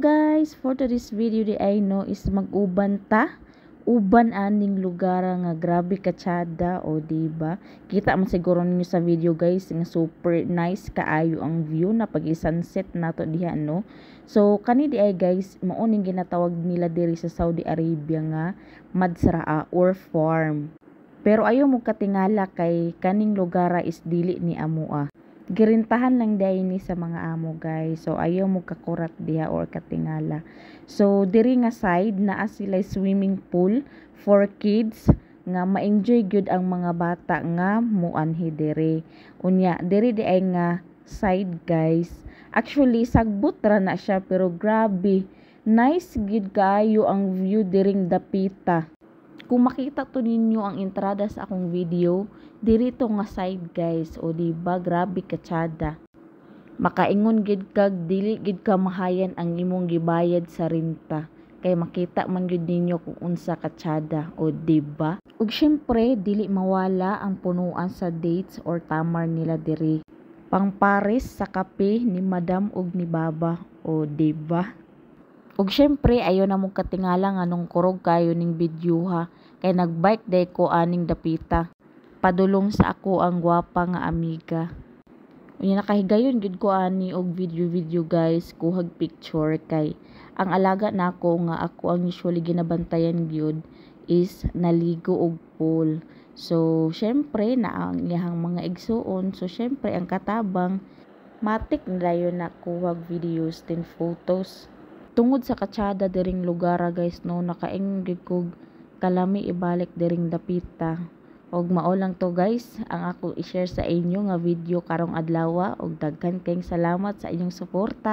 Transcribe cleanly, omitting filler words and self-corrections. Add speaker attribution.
Speaker 1: guys, for today's video di ay no is mag-uban ta. Uban aning lugar nga grabe katsada o diba? Kita man siguro ninyo sa video guys nga super nice kaayo ang view na pag-sunset nato diha no. So kani di ay guys mao ning ginatawag nila diri sa Saudi Arabia nga Madsraa or farm. Pero ayo mo katingala kay kaning lugar is dili ni amoa. Girintahan lang day ni sa mga amo guys. So ayaw mo kakurat diha or katingala. So diri nga side naa sila swimming pool for kids nga ma-enjoy gyud ang mga bata nga muanhi diri. Unya diri di ay nga side guys. Actually sagbot ra na siya pero grabe nice gyud kaayo ang view diring dapita. Kung makita to ninyo ang entrada sa akong video, diri to nga side guys. O diba, grabe katsada. Makaingon gid kag dili gid ka mahayan ang imong gibayad sa renta. Kay makita man gid ninyo kung unsa katsada. O diba? Ug syempre, dili mawala ang punuan sa dates or tamar nila diri. Pangpares sa kape ni Madam ug ni Baba. O diba? Ug syempre ayo na mo katingala nga nung kurog kayo ning video ha kay nagbike day ko aning dapita padulong sa ako ang gwapa nga amiga. Unya nakahigayon gid ko ani og video guys kuhag picture kay ang alaga nako nga ako ang usually ginabantayan gyud is naligo og pool. So syempre na ang iyang mga igsuon so syempre ang katabang matik nilayon na kuhag videos din photos. Tungod sa katsada diring lugar guys no nakaingon ko kalami ibalik diring dapita og mao lang to guys ang ako i-share sa inyo nga video karong adlaw og daghan kayong salamat sa inyong suporta.